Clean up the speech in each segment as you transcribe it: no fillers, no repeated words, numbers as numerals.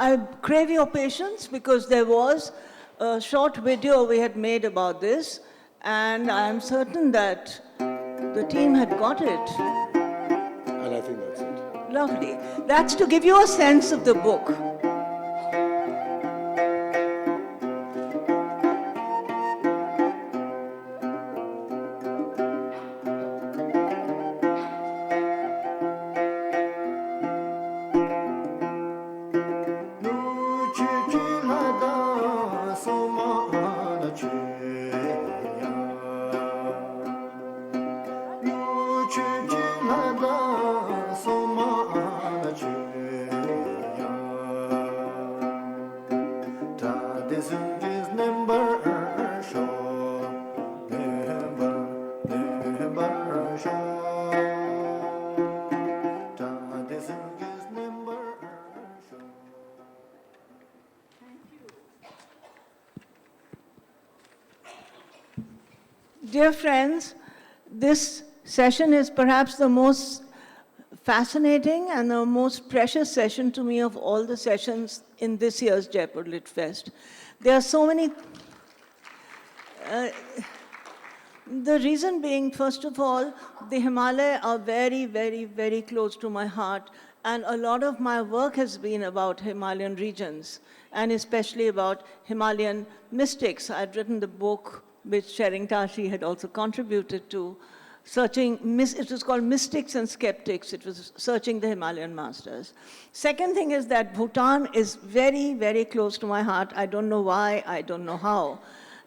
I crave your patience because there was a short video we had made about this, and I am certain that the team had got it. And I think that's it. Lovely. That's to give you a sense of the book. Dear friends, this session is perhaps the most fascinating and the most precious session to me of all the sessions in this year's Jaipur Lit Fest. There are so many. The reason being, first of all, the Himalayas are very, very, very close to my heart, and a lot of my work has been about Himalayan regions, and especially about Himalayan mystics. I've written the book which Shering Tashi had also contributed to, it was called Mystics and Skeptics. It was searching the Himalayan masters. Second thing is that Bhutan is very, very close to my heart. I don't know why, I don't know how.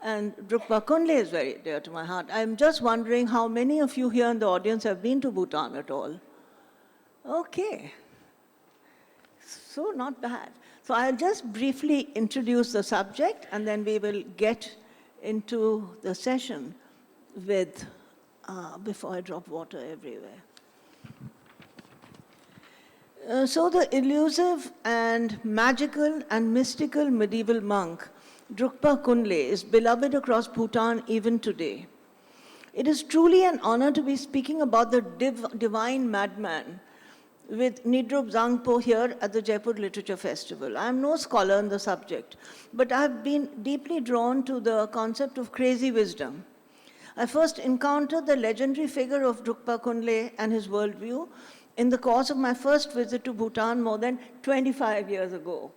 And Drukpa Kunley is very dear to my heart. I'm just wondering how many of you here in the audience have been to Bhutan at all? Okay. So not bad. So I'll just briefly introduce the subject, and then we will get into the session with, before I drop water everywhere. So the elusive and magical and mystical medieval monk, Drukpa Kunley, is beloved across Bhutan even today. It is truly an honor to be speaking about the divine madman with Needrup Zangpo here at the Jaipur Literature Festival. I am no scholar in the subject, but I have been deeply drawn to the concept of crazy wisdom. I first encountered the legendary figure of Drukpa Kunley and his worldview in the course of my first visit to Bhutan more than 25 years ago.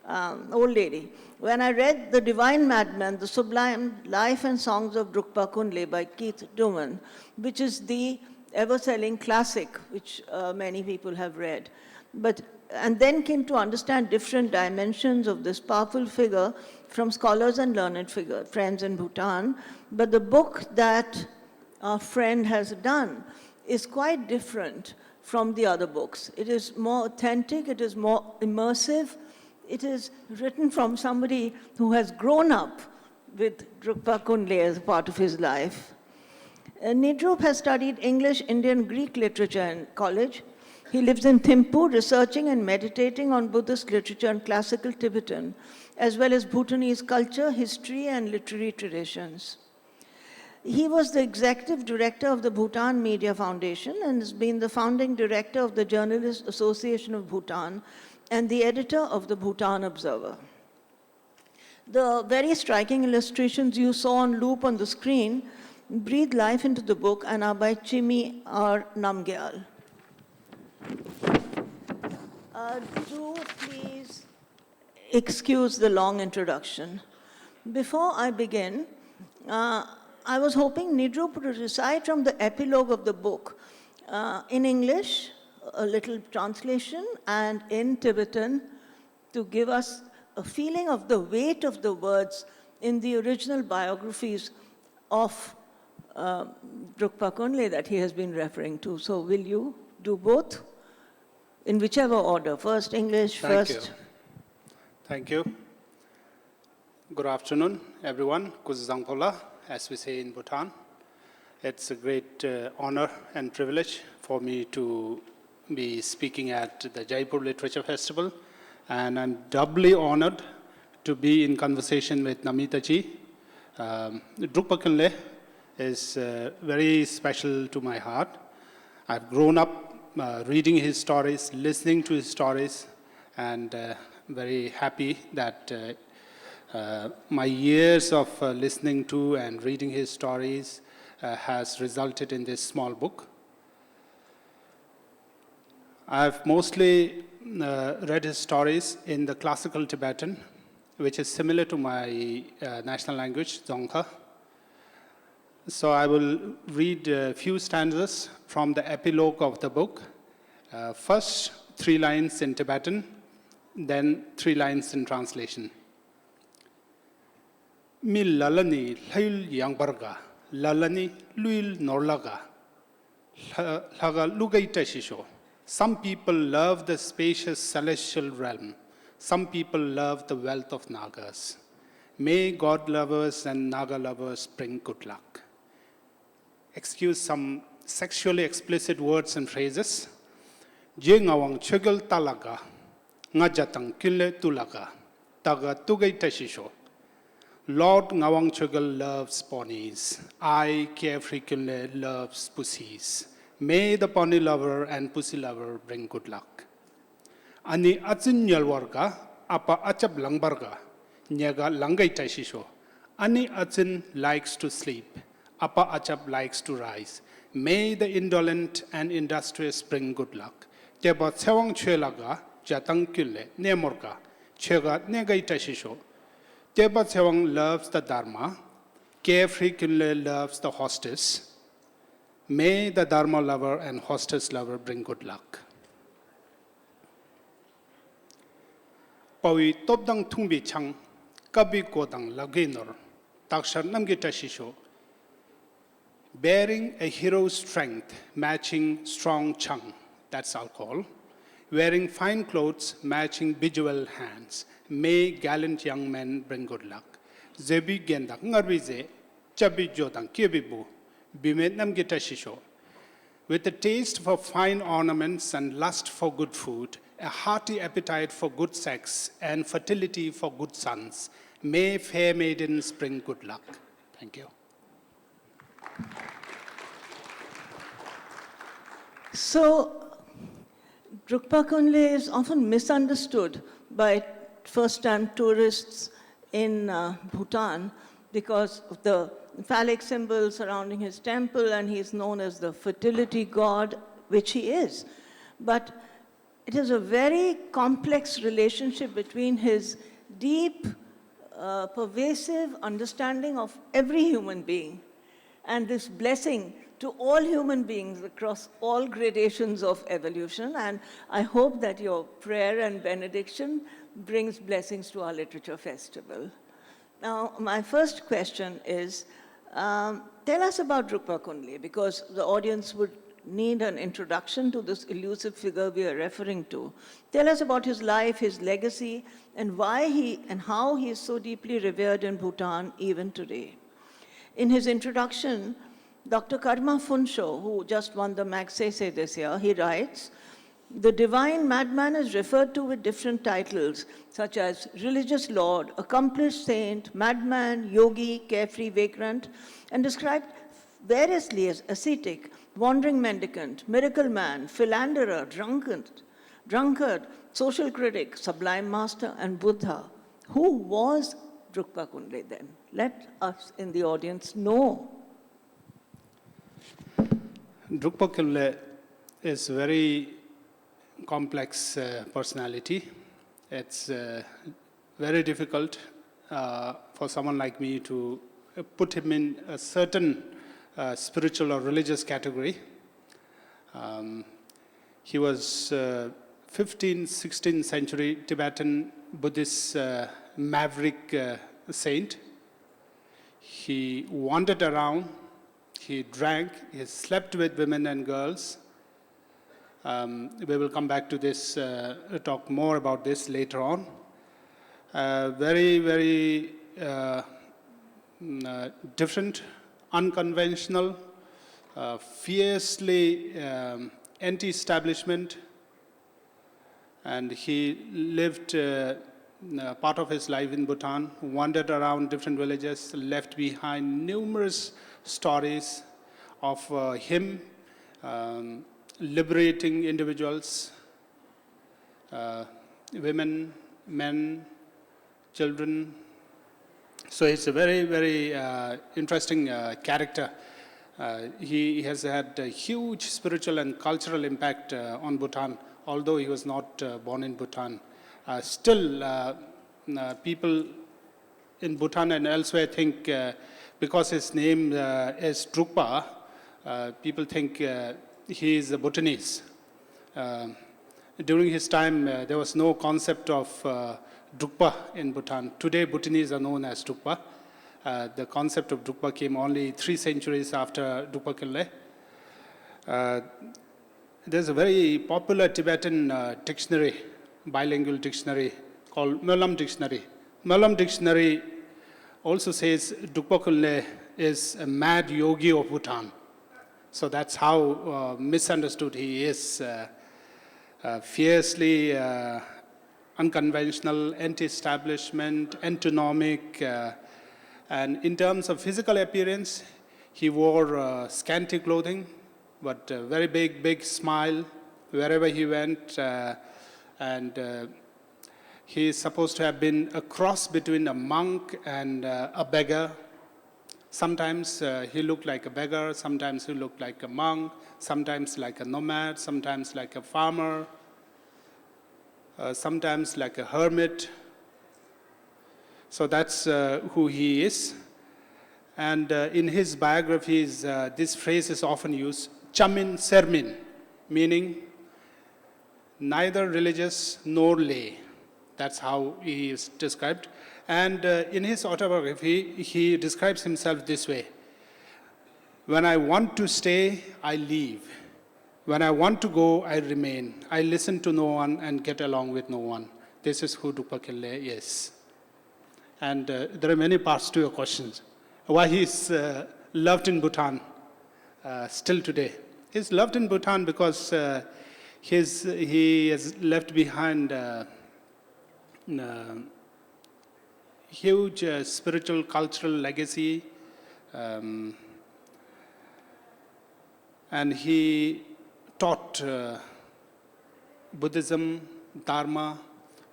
Old lady. When I read The Divine Madman, The Sublime Life and Songs of Drukpa Kunley by Keith Duman, which is the ever-selling classic, which many people have read. And then came to understand different dimensions of this powerful figure from scholars and learned friends in Bhutan. But the book that our friend has done is quite different from the other books. It is more authentic, it is more immersive. It is written from somebody who has grown up with Drukpa Kunley as part of his life. Needrup has studied English, Indian, Greek literature in college. He lives in Thimphu, researching and meditating on Buddhist literature and classical Tibetan, as well as Bhutanese culture, history, and literary traditions. He was the executive director of the Bhutan Media Foundation and has been the founding director of the Journalists Association of Bhutan and the editor of the Bhutan Observer. The very striking illustrations you saw on loop on the screen breathe life into the book and are by Chimi R. Namgyal. Do please excuse the long introduction. Before I begin, I was hoping Needrup would recite from the epilogue of the book in English, a little translation, and in Tibetan to give us a feeling of the weight of the words in the original biographies of Drukpa Kunley that he has been referring to. So will you do both? In whichever order. First English, first. Thank you. Good afternoon, everyone. Kuzangpola, as we say in Bhutan. It's a great honor and privilege for me to be speaking at the Jaipur Literature Festival. And I'm doubly honored to be in conversation with Namita ji. Drukpa Kunley is very special to my heart. I've grown up reading his stories, listening to his stories, and very happy that my years of listening to and reading his stories has resulted in this small book. I've mostly read his stories in the classical Tibetan, which is similar to my national language, Dzongkha. So I will read a few stanzas from the epilogue of the book. First, 3 lines in Tibetan, then 3 lines in translation. Mi lalani layul yangbarga, lalani luil norlaga, laga lugaita shisho. Some people love the spacious celestial realm. Some people love the wealth of Nagas. May God lovers and Naga lovers bring good luck. Excuse some sexually explicit words and phrases. Je ngawang chugal talaga, ngajatang kille tulaga, taga tugay tashisho. Lord Ngawang Chugal loves ponies. I, carefree kille, loves pussies. May the pony lover and pussy lover bring good luck. Ani atsin nyalwarga, apa achab langbarga, nyaga langay tashisho. Ani atsin likes to sleep, apa achab likes to rise. May the indolent and industrious bring good luck. Teba tsewang chelaga, jatang kille, nemorga, chega negay tashisho. Teba tsewang loves the Dharma, carefree kille loves the hostess. May the Dharma lover and hostess lover bring good luck. Pawi topdang tungbi chang, kabi kodang laginor, takshar namgita shisho. Bearing a hero's strength, matching strong chung, that's alcohol. Wearing fine clothes, matching bejeweled hands. May gallant young men bring good luck. Zebi gendak ngarbize, chabi jodang kiebibu. With a taste for fine ornaments and lust for good food, a hearty appetite for good sex, and fertility for good sons, may fair maidens bring good luck. Thank you. So, Drukpa Kunley is often misunderstood by first-time tourists in Bhutan because of the phallic symbol surrounding his temple, and he's known as the fertility god, which he is. But it is a very complex relationship between his deep, pervasive understanding of every human being and this blessing to all human beings across all gradations of evolution. And I hope that your prayer and benediction brings blessings to our literature festival. Now, my first question is, tell us about Drukpa Kunley, because the audience would need an introduction to this elusive figure we are referring to. Tell us about his life, his legacy, and why and how he is so deeply revered in Bhutan even today. In his introduction, Dr. Karma Funsho, who just won the Magsaysay this year, he writes, the divine madman is referred to with different titles, such as religious lord, accomplished saint, madman, yogi, carefree vagrant, and described variously as ascetic, wandering mendicant, miracle man, philanderer, drunkard, social critic, sublime master, and Buddha. Who was Drukpa Kunley then? Let us in the audience know. Drukpa Kunley is very complex personality. It's very difficult for someone like me to put him in a certain spiritual or religious category. He was 15th, 16th century Tibetan Buddhist maverick saint. He wandered around, he drank, he slept with women and girls. We will come back to this, talk more about this later on. Very, very different, unconventional, fiercely anti-establishment, and he lived part of his life in Bhutan, wandered around different villages, left behind numerous stories of him liberating individuals, women, men, children. So it's a very, very interesting character. He has had a huge spiritual and cultural impact on Bhutan, although he was not born in Bhutan. Still, people in Bhutan and elsewhere think because his name is Drukpa, people think he is a Bhutanese. During his time, there was no concept of Drukpa in Bhutan. Today, Bhutanese are known as Drukpa. The concept of Drukpa came only 3 centuries after Drukpa Kunley. There's a very popular Tibetan dictionary, bilingual dictionary, called Mölam Dictionary. Mölam Dictionary also says Drukpa Kunley is a mad yogi of Bhutan. So that's how misunderstood he is. Fiercely unconventional, anti-establishment, antinomic, and in terms of physical appearance, he wore scanty clothing, but a very big smile wherever he went, and he is supposed to have been a cross between a monk and a beggar. Sometimes he looked like a beggar, sometimes he looked like a monk, sometimes like a nomad, sometimes like a farmer, sometimes like a hermit. So that's who he is. And in his biographies, this phrase is often used, chamin sermin, meaning neither religious nor lay. That's how he is described. And in his autobiography, he describes himself this way: when I want to stay, I leave. When I want to go, I remain. I listen to no one and get along with no one. This is who Drukpa Kunley is. And there are many parts to your questions. Why he is loved in Bhutan still today. He's loved in Bhutan because he has left behind huge spiritual, cultural legacy. And he taught Buddhism, Dharma,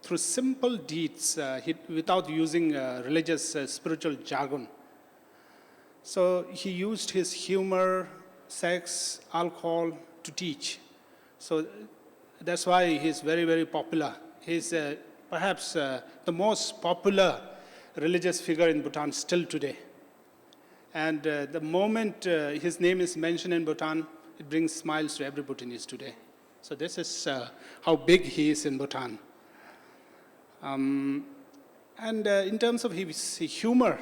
through simple deeds without using religious spiritual jargon. So he used his humor, sex, alcohol to teach. So that's why he's very, very popular. He's perhaps the most popular religious figure in Bhutan still today. And the moment his name is mentioned in Bhutan, it brings smiles to every Bhutanese today. So this is how big he is in Bhutan. And in terms of his humor,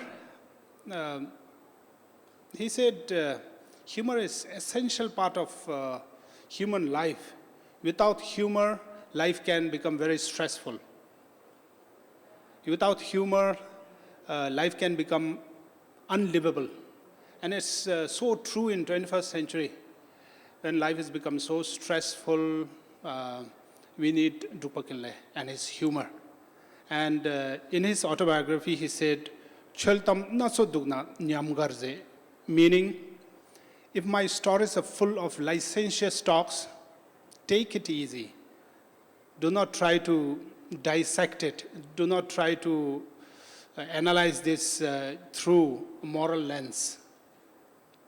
he said humor is an essential part of human life. Without humor, life can become very stressful. Without humor, life can become unlivable. And it's so true in 21st century. When life has become so stressful, we need Drukpa Kunley and his humor. And in his autobiography, he said, "Cheltam naso dugna nyamgarze," meaning, if my stories are full of licentious talks, take it easy. Do not try to dissect it. Do not try to analyze this through a moral lens.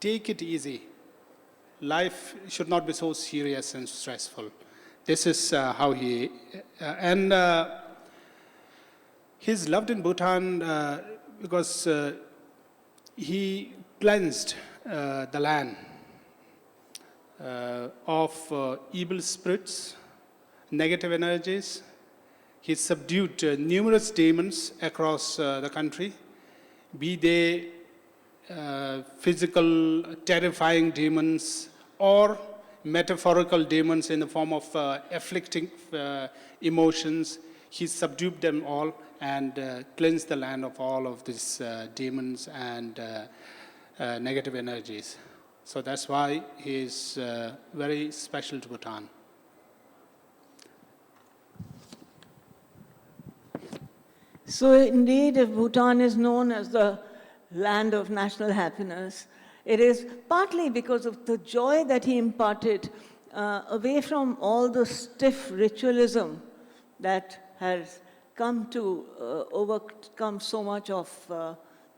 Take it easy. Life should not be so serious and stressful. This is how he, and he's loved in Bhutan because he cleansed the land of evil spirits, negative energies. He subdued numerous demons across the country, be they physical, terrifying demons, or metaphorical demons in the form of afflicting emotions. He subdued them all and cleansed the land of all of these demons and negative energies. So that's why he is very special to Bhutan. So indeed, if Bhutan is known as the land of national happiness, it is partly because of the joy that he imparted away from all the stiff ritualism that has come to overcome so much of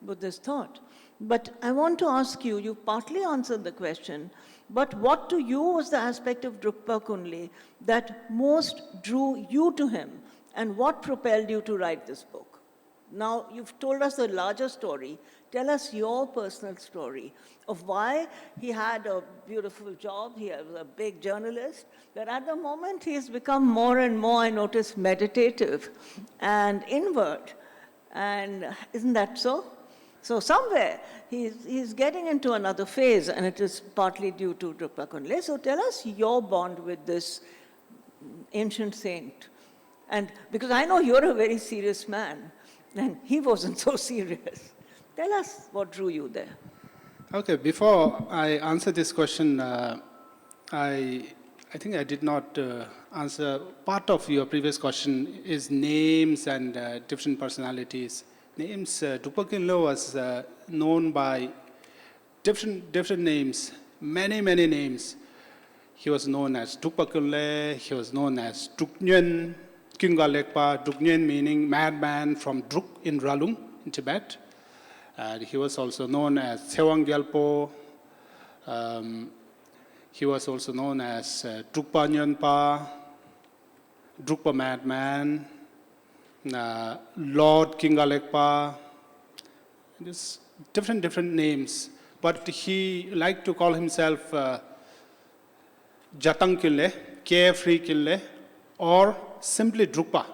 Buddhist thought. But I want to ask you, you partly answered the question, but what to you was the aspect of Drukpa Kunley that most drew you to him, and what propelled you to write this book? Now, you've told us the larger story. Tell us your personal story of why he had a beautiful job, he was a big journalist, but at the moment he's become more and more, I notice, meditative and inward. And isn't that so? So somewhere he's getting into another phase, and it is partly due to Drukpa Kunley. So tell us your bond with this ancient saint. And because I know you're a very serious man, and he wasn't so serious. Tell us what drew you there. Okay, before I answer this question, I think I did not answer part of your previous question is names and different personalities. Names, Drukpa Kunley was known by different names, many names. He was known as Drukpa Kunley, he was known as Druknyen, Kingalekpa, Druknyen meaning madman from Druk in Ralung in Tibet. And he was also known as Sewang Gyalpo. He was also known as Drukpa Nyenpa, Drukpa Madman, Lord Kingalekpa. Just different names. But he liked to call himself Jatang Kunley, Carefree Kunley, or simply Drukpa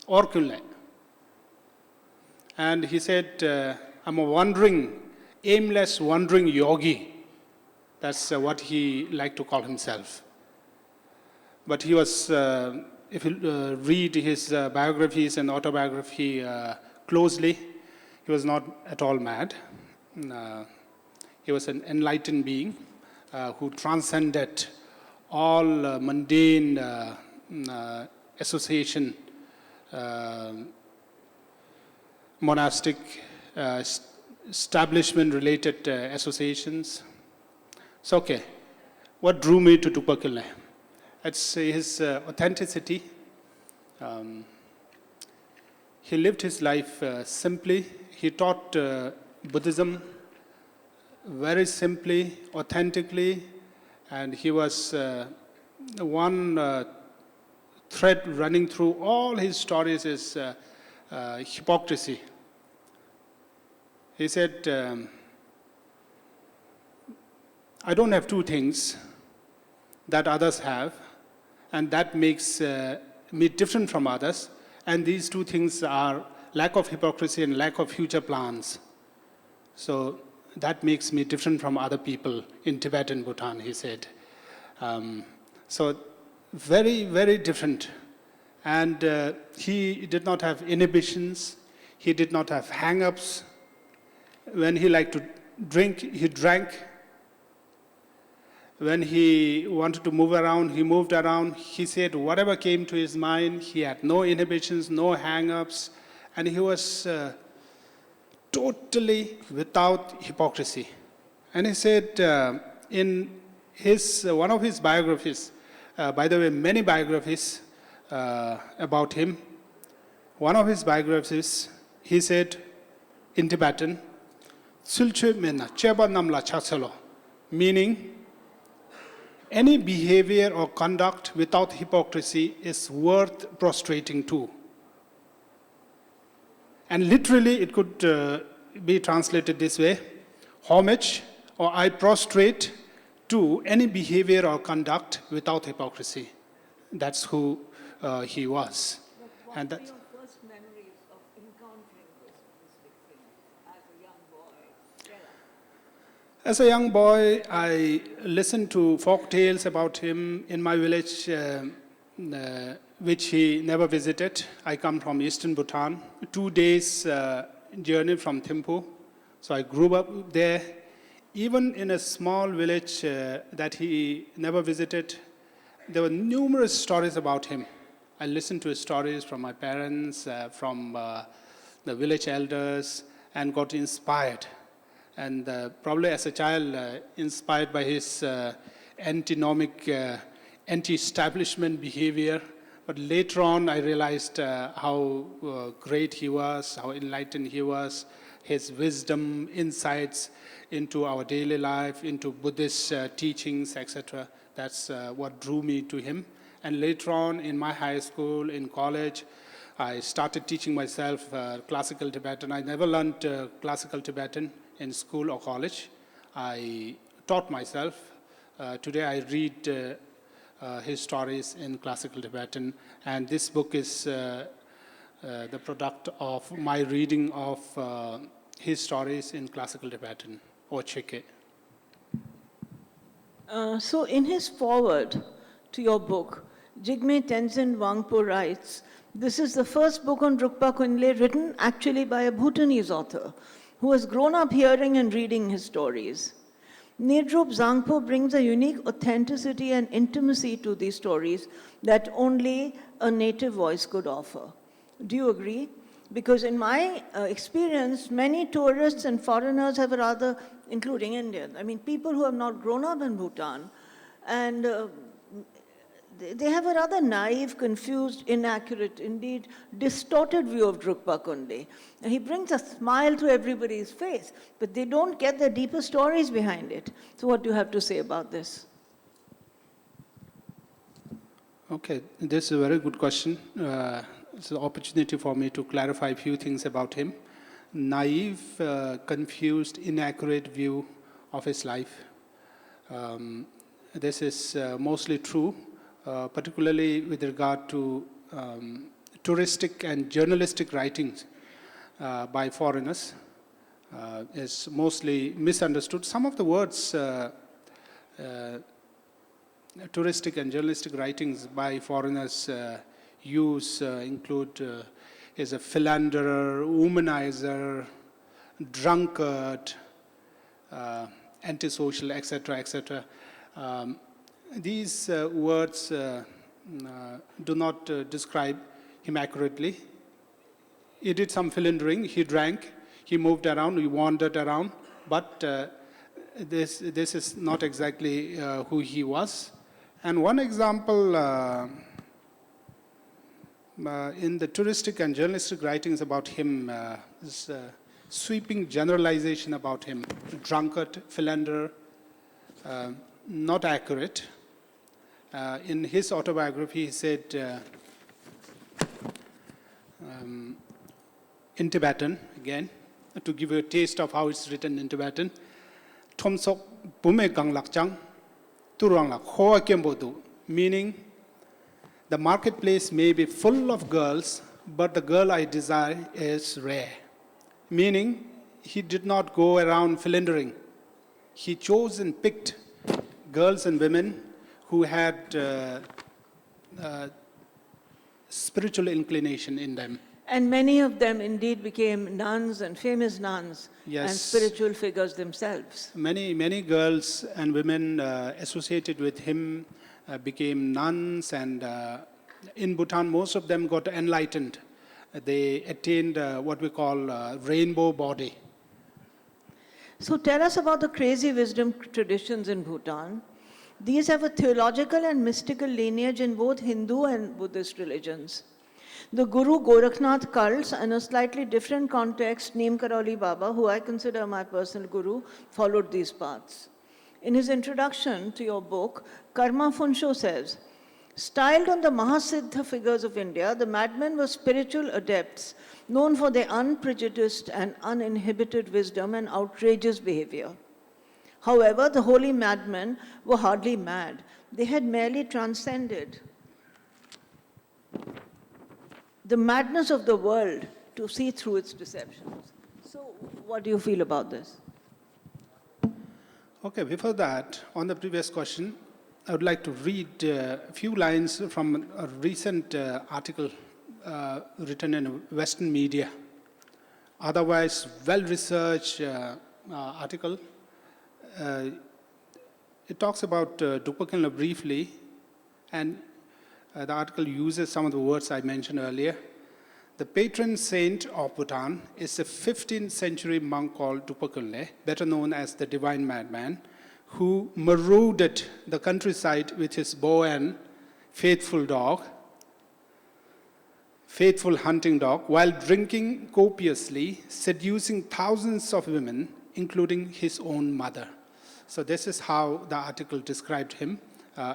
or Kunley. And he said, I'm a wandering, aimless wandering yogi. That's what he liked to call himself. But he was, if you read his biographies and autobiography closely, he was not at all mad. He was an enlightened being who transcended all mundane association, monastic establishment-related associations. So, okay, what drew me to Drukpa Kunley? It's his authenticity. He lived his life simply. He taught Buddhism very simply, authentically, and he was one thread running through all his stories is hypocrisy. He said, I don't have two things that others have, and that makes me different from others. And these two things are lack of hypocrisy and lack of future plans. So that makes me different from other people in Tibet and Bhutan, he said. So very different. And he did not have inhibitions. He did not have hang-ups. When he liked to drink, he drank. When he wanted to move around, he moved around. He said whatever came to his mind, he had no inhibitions, no hang-ups, and he was totally without hypocrisy. And he said in his one of his biographies, by the way, many biographies about him, one of his biographies, he said in Tibetan, meaning any behavior or conduct without hypocrisy is worth prostrating to. And literally it could be translated this way: homage, or I prostrate to any behavior or conduct without hypocrisy. That's who he was. But what were your first memories of encountering this mystic thing as a young boy? Tell us. As a young boy, I listened to folk tales about him in my village, which he never visited. I come from eastern Bhutan, 2 days journey from Thimphu. So I grew up there. Even in a small village that he never visited, there were numerous stories about him. I listened to his stories from my parents, from the village elders, and got inspired. And probably as a child, inspired by his antinomic, anti-establishment behavior, But later on, I realized how great he was, how enlightened he was, his wisdom, insights into our daily life, into Buddhist teachings, etc. That's what drew me to him. And later on, in my high school, in college, I started teaching myself classical Tibetan. I never learned classical Tibetan in school or college. I taught myself. Today I read his stories in classical Tibetan, and this book is the product of my reading of his stories in classical Tibetan, or Cheke. So in his foreword to your book, Jigme Tenzin Wangpo writes, "This is the first book on Drukpa Kunley written actually by a Bhutanese author who has grown up hearing and reading his stories. Needrup Zangpo brings a unique authenticity and intimacy to these stories that only a native voice could offer." Do you agree? Because in my experience, many tourists and foreigners have a rather, including Indians, I mean, people who have not grown up in Bhutan, and they have a rather naive, confused, inaccurate, indeed distorted view of Drukpa Kunley. And he brings a smile to everybody's face, but they don't get the deeper stories behind it. So what do you have to say about this? Okay, this is a very good question. It's an opportunity for me to clarify a few things about him. Naive, confused, inaccurate view of his life. This is mostly true, particularly with regard to touristic and journalistic writings by foreigners. Is mostly misunderstood. Some of the words touristic and journalistic writings by foreigners use include is a philanderer, womanizer, drunkard, antisocial, etc., etc. These words do not describe him accurately. He did some philandering, he drank, he moved around, he wandered around, but this is not exactly who he was. And one example in the touristic and journalistic writings about him is sweeping generalization about him. Drunkard, philanderer, not accurate. In his autobiography, he said, in Tibetan, again, to give you a taste of how it's written in Tibetan, Thomsok Bume Gang Lakchang, Turang Lak Hoa Kembodu, meaning the marketplace may be full of girls, but the girl I desire is rare. Meaning, he did not go around philandering. He chose and picked girls and women who had spiritual inclination in them. And many of them indeed became nuns and famous nuns, Yes. and spiritual figures themselves. Many girls and women associated with him became nuns, and in Bhutan, most of them got enlightened. They attained what we call rainbow body. So tell us about the crazy wisdom traditions in Bhutan. These have a theological and mystical lineage in both Hindu and Buddhist religions. The Guru Gorakhnath cults, and a slightly different context, Neem Karoli Baba, who I consider my personal guru, followed these paths. In his introduction to your book, Karma Funsho says, styled on the Mahasiddha figures of India, the Madmen were spiritual adepts known for their unprejudiced and uninhibited wisdom and outrageous behavior. However, the holy madmen were hardly mad. They had merely transcended the madness of the world to see through its deceptions. So what do you feel about this? Okay, before that, on the previous question, I would like to read a few lines from a recent article written in Western media. Otherwise, well-researched article. It talks about Drukpa Kunley briefly, and the article uses some of the words I mentioned earlier. The patron saint of Bhutan is a 15th century monk called Drukpa Kunley, better known as the Divine Madman, who marauded the countryside with his bow and faithful dog. faithful hunting dog, while drinking copiously, seducing thousands of women, including his own mother. So this is how the article described him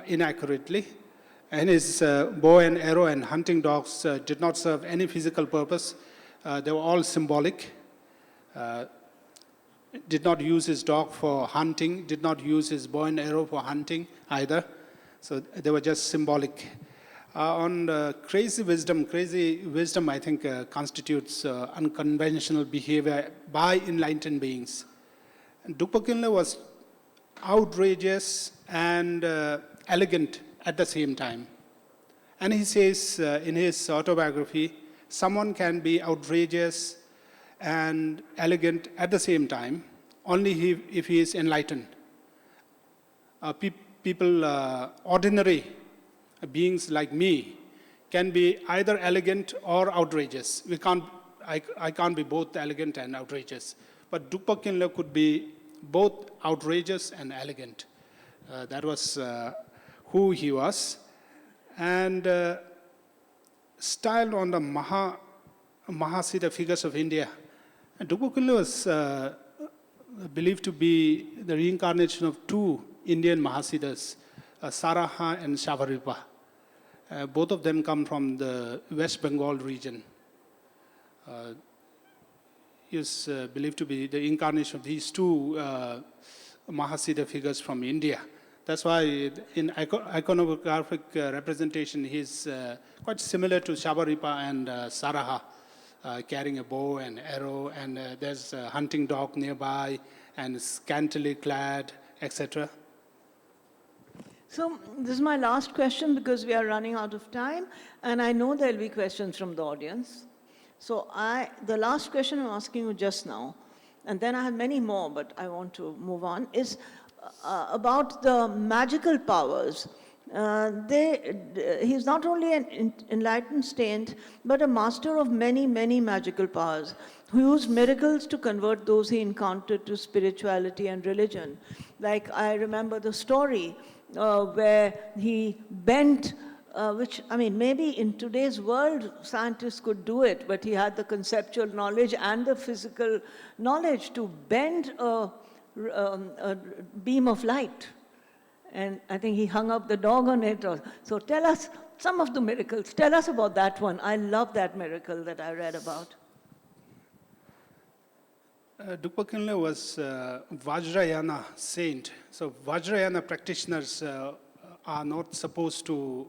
inaccurately. And his bow and arrow and hunting dogs did not serve any physical purpose. They were all symbolic. Did not use his dog for hunting, did not use his bow and arrow for hunting either. So they were just symbolic. On crazy wisdom, I think, constitutes unconventional behavior by enlightened beings. And Drukpa Kunley was outrageous and elegant at the same time. And he says in his autobiography, someone can be outrageous and elegant at the same time, only if he is enlightened. People, ordinary beings like me, can be either elegant or outrageous. I can't be both elegant and outrageous. But Drukpa Kunley could be both outrageous and elegant. That was who he was. And styled on the Mahasiddha figures of India. And Drukpa Kunley was believed to be the reincarnation of two Indian Mahasiddhas, Saraha and Shavaripa. Both of them come from the West Bengal region. He is believed to be the incarnation of these two Mahasiddha figures from India. That's why in iconographic representation, he's quite similar to Shavaripa and Saraha, carrying a bow and arrow, and there's a hunting dog nearby, and scantily clad, etc. So this is my last question because we are running out of time, and I know there will be questions from the audience. So the last question I'm asking you just now, and then I have many more, but I want to move on, is about the magical powers. He's not only an enlightened saint, but a master of many, many magical powers, who used miracles to convert those he encountered to spirituality and religion. Like I remember the story where he bent, which, I mean, maybe in today's world, scientists could do it, but he had the conceptual knowledge and the physical knowledge to bend a beam of light. And I think he hung up the dog on it. So tell us some of the miracles. Tell us about that one. I love that miracle that I read about. Drukpa Kunley was Vajrayana saint. So Vajrayana practitioners are not supposed to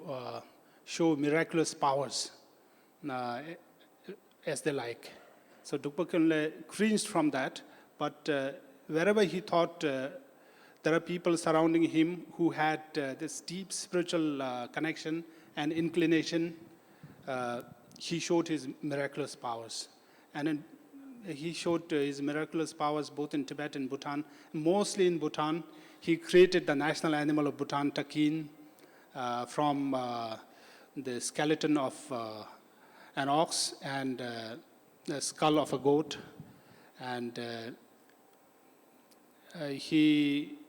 show miraculous powers as they like. So Drukpa Kunley cringed from that, but wherever he thought there are people surrounding him who had this deep spiritual connection and inclination, he showed his miraculous powers. And he showed his miraculous powers both in Tibet and Bhutan. Mostly in Bhutan, he created the national animal of Bhutan, takin, from the skeleton of an ox and the skull of a goat. And he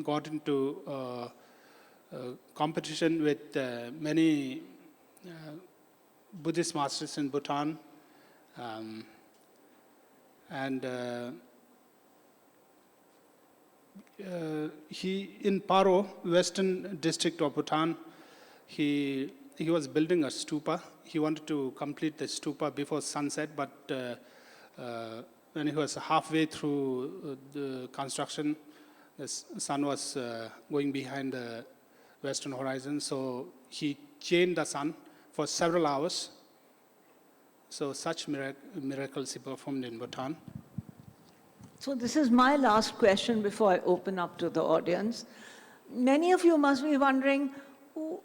got into competition with many Buddhist masters in Bhutan. He, in Paro, western district of Bhutan, he was building a stupa. He wanted to complete the stupa before sunset, but when he was halfway through the construction, the sun was going behind the western horizon, so he chained the sun for several hours. So such miracles he performed in Bhutan. So this is my last question before I open up to the audience. Many of you must be wondering, you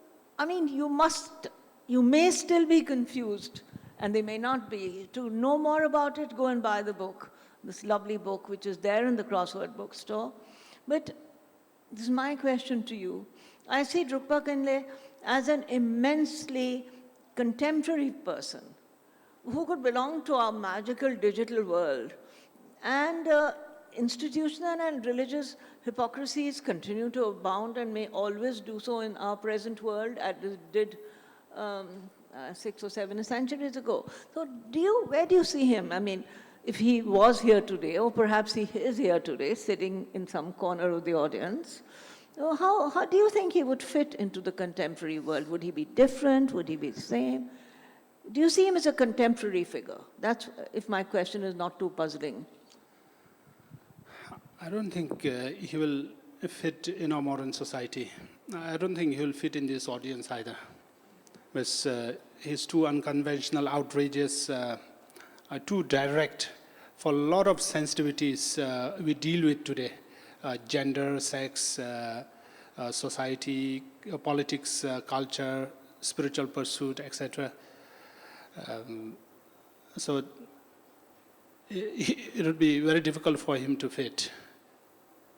may still be confused, and they may not be. To know more about it, go and buy the book, this lovely book, which is there in the Crossword bookstore. But this is my question to you. I see Drukpa Kunley as an immensely contemporary person who could belong to our magical digital world. And institutional and religious hypocrisies continue to abound and may always do so in our present world, as it did 6 or 7 centuries ago. So where do you see him? I mean, if he was here today, or perhaps he is here today, sitting in some corner of the audience, so how do you think he would fit into the contemporary world? Would he be different? Would he be the same? Do you see him as a contemporary figure? That's if my question is not too puzzling. I don't think he will fit in our modern society. I don't think he will fit in this audience either. Because he's too unconventional, outrageous, too direct for a lot of sensitivities we deal with today. Gender, sex, society, politics, culture, spiritual pursuit, etc. So it would be very difficult for him to fit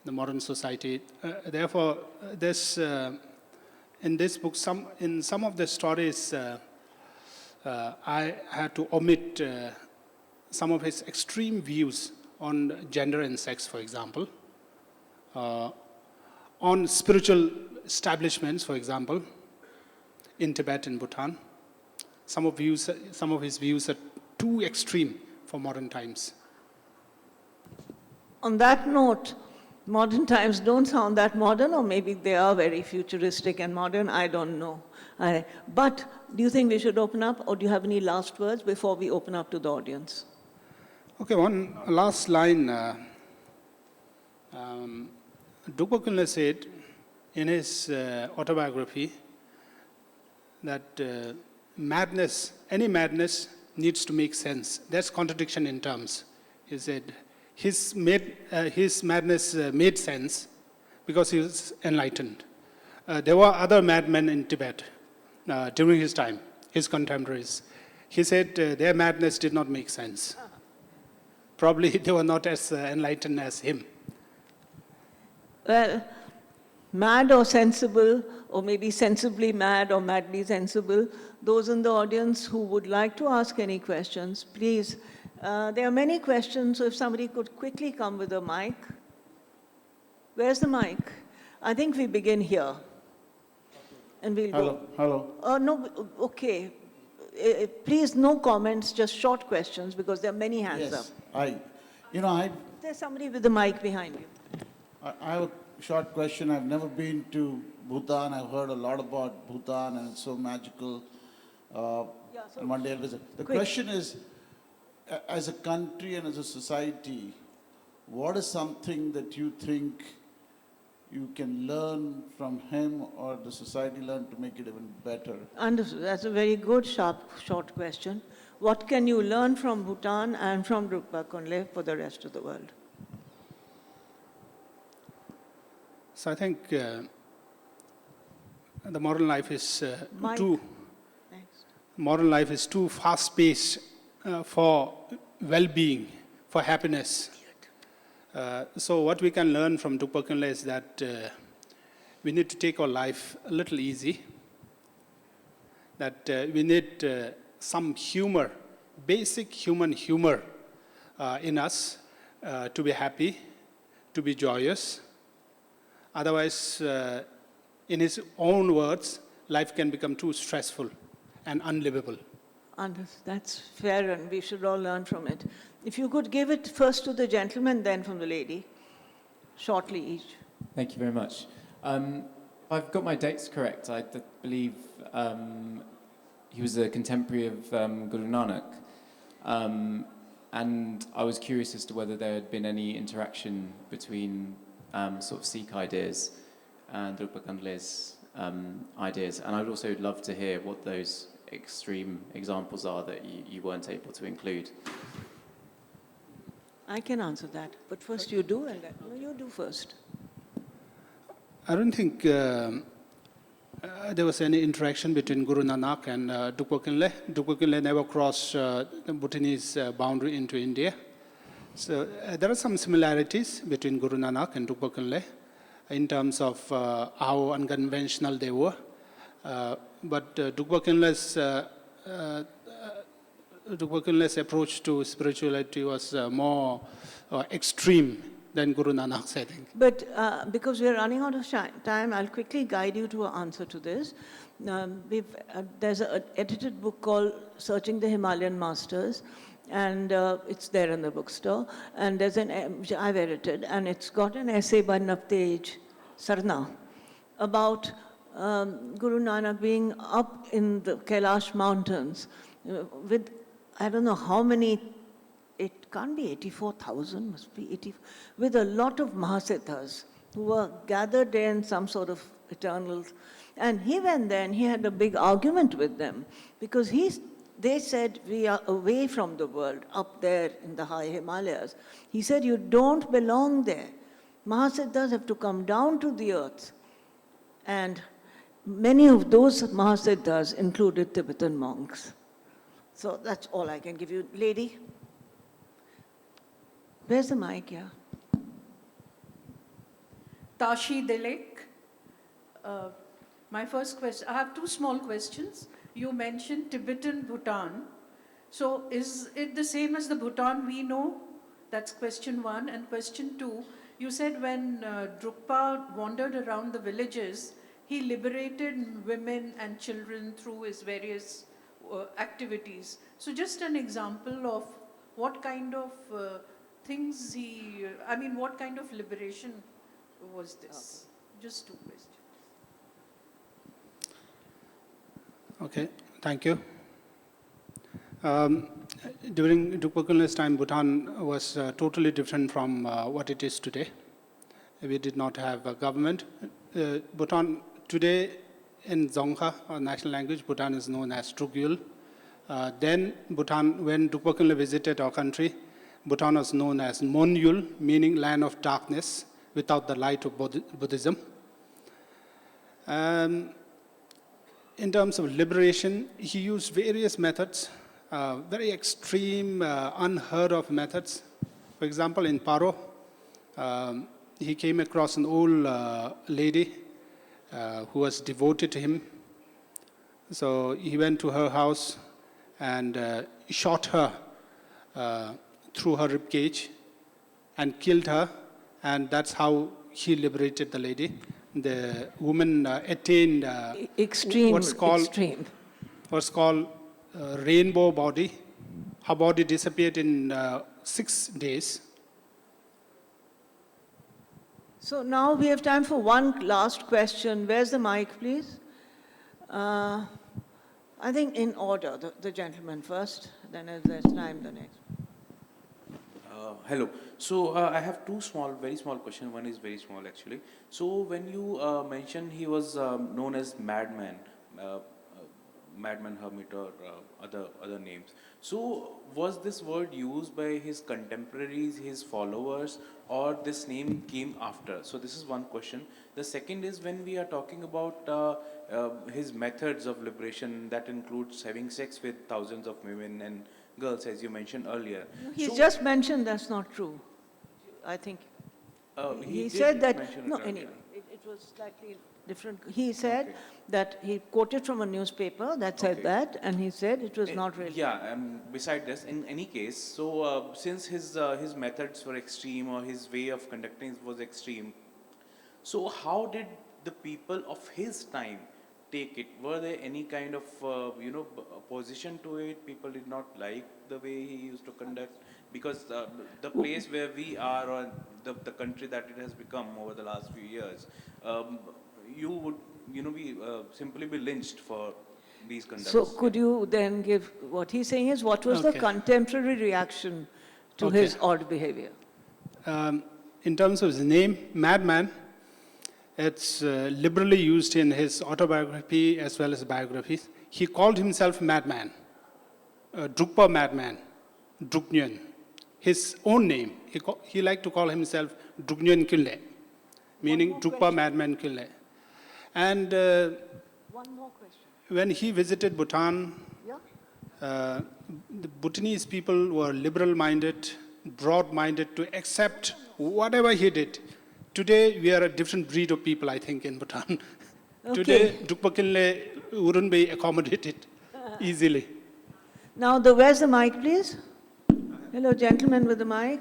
the modern society. Therefore, there's in this book, in some of the stories, I had to omit some of his extreme views on gender and sex, for example, on spiritual establishments, for example, in Tibet and Bhutan. Some of his views are too extreme for modern times. On that note, modern times don't sound that modern, or maybe they are very futuristic and modern, I don't know. But do you think we should open up, or do you have any last words before we open up to the audience? Okay, one last line. Drukpa Kunley said in his autobiography that any madness needs to make sense. That's contradiction in terms. He said his madness made sense because he was enlightened. There were other madmen in Tibet during his time, his contemporaries. He said their madness did not make sense. Probably they were not as enlightened as him. Well, mad or sensible, or maybe sensibly mad or madly sensible, those in the audience who would like to ask any questions, please. There are many questions, so if somebody could quickly come with a mic. Where's the mic? I think we begin here. And we'll go. Hello. No, okay. Please, no comments, just short questions, because there are many hands up. There's somebody with the mic behind you. I have a short question. I've never been to Bhutan. I've heard a lot about Bhutan, and it's so magical. And one day I'll visit. The question is, as a country and as a society, what is something that you think you can learn from him or the society learn to make it even better? Understood. That's a very good, short question. What can you learn from Bhutan and from Drukpa Kunley for the rest of the world? So I think the modern life is too fast-paced for well-being, for happiness. So what we can learn from Drukpa Kunley is that we need to take our life a little easy, that we need some humor, basic human humor in us to be happy, to be joyous. Otherwise, in his own words, life can become too stressful and unlivable. That's fair, and we should all learn from it. If you could give it first to the gentleman, then from the lady, shortly each. Thank you very much. I've got my dates correct. I believe he was a contemporary of Guru Nanak. And I was curious as to whether there had been any interaction between sort of Sikh ideas and Drukpa Kunley's ideas. And I'd also love to hear what those extreme examples are that you weren't able to include. I can answer that, but first you do, and then you do first. I don't think there was any interaction between Guru Nanak and Drukpa Kunley. Drukpa Kunley never crossed the Bhutanese boundary into India. So there are some similarities between Guru Nanak and Drukpa Kunley in terms of how unconventional they were. But Drukpa Kunley's approach to spirituality was more extreme than Guru Nanak's, I think. But because we're running out of time, I'll quickly guide you to an answer to this. There's an edited book called Searching the Himalayan Masters, and it's there in the bookstore. And there's which I've edited, and it's got an essay by Navtej Sarna about Guru Nanak being up in the Kailash mountains with, I don't know how many, it can't be 84,000, must be 80, with a lot of Mahasiddhas who were gathered there in some sort of eternal. And he went there and he had a big argument with them because they said, we are away from the world, up there in the high Himalayas. He said, you don't belong there. Mahasiddhas have to come down to the earth. And many of those Mahasiddhas included Tibetan monks. So that's all I can give you. Lady? Where's the mic, yeah? Tashi Dilek. My first question, I have two small questions. You mentioned Tibetan Bhutan. So is it the same as the Bhutan we know? That's question one. And question two, you said when Drukpa wandered around the villages, he liberated women and children through his various activities. So just an example of what kind of things what kind of liberation was this? Just two questions. Okay, thank you. During Drukpa Kunley's time, Bhutan was totally different from what it is today. We did not have a government. Bhutan today in Dzongkha, or national language, Bhutan is known as Trugyul. Then Bhutan, when Drukpa Kunley visited our country, Bhutan was known as Monyul, meaning land of darkness, without the light of Buddhism. In terms of liberation, he used various methods, very extreme, unheard of methods. For example, in Paro, he came across an old lady who was devoted to him. So he went to her house and shot her through her ribcage and killed her, and that's how he liberated the lady. The woman attained what's called rainbow body. Her body disappeared in 6 days. So now we have time for one last question. Where's the mic, please? I think in order, the gentleman first, then if there's time, the next. Hello. So I have two very small questions. One is very small actually. So when you mentioned he was known as Madman, Madman Hermit or other names. So was this word used by his contemporaries, his followers, or this name came after? So this is one question. The second is when we are talking about his methods of liberation, that includes having sex with thousands of women and girls, as you mentioned earlier. He just mentioned that's not true. I think he said that, no, anyway, it was slightly different. He said that he quoted from a newspaper that said that, and he said it was not really. Yeah, beside this, in any case, so since his methods were extreme or his way of conducting was extreme, so how did the people of his time take it? Were there any kind of opposition to it? People did not like the way he used to conduct, because the place where we are, or the country that it has become over the last few years, you would simply be lynched for these conducts. So could you then give, what he's saying is, what was the contemporary reaction to his odd behavior? In terms of his name, Madman, it's liberally used in his autobiography as well as biographies. He called himself Madman, Drukpa Madman, Druknyen. His own name, he liked to call himself Druknyen Kunley, meaning Drukpa Madman Kunley. And One more question. when he visited Bhutan, the Bhutanese people were liberal-minded, broad-minded to accept whatever he did. Today, we are a different breed of people, I think, in Bhutan. Today, Drukpa Kunley wouldn't be accommodated easily. Now, where's the mic, please? Hello, gentleman with the mic.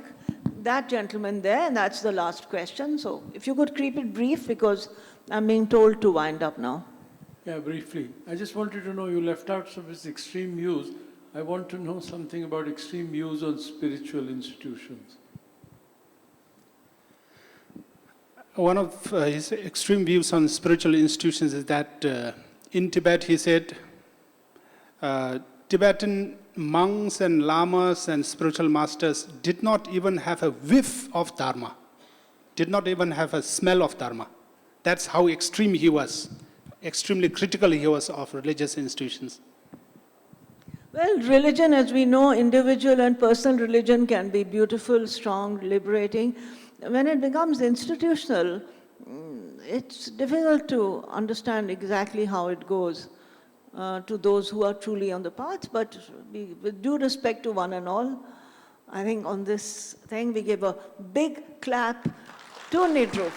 that gentleman there, and that's the last question. So if you could keep it brief, because I'm being told to wind up now. Yeah, briefly. I just wanted to know, you left out some of his extreme views. I want to know something about extreme views on spiritual institutions. One of his extreme views on spiritual institutions is that in Tibet, he said, Tibetan monks and lamas and spiritual masters did not even have a whiff of dharma, did not even have a smell of dharma. That's how extreme he was, extremely critical he was of religious institutions. Well, religion, as we know, individual and personal religion can be beautiful, strong, liberating. When it becomes institutional, it's difficult to understand exactly how it goes to those who are truly on the path, but with due respect to one and all, I think on this thing we give a big clap to Needrup.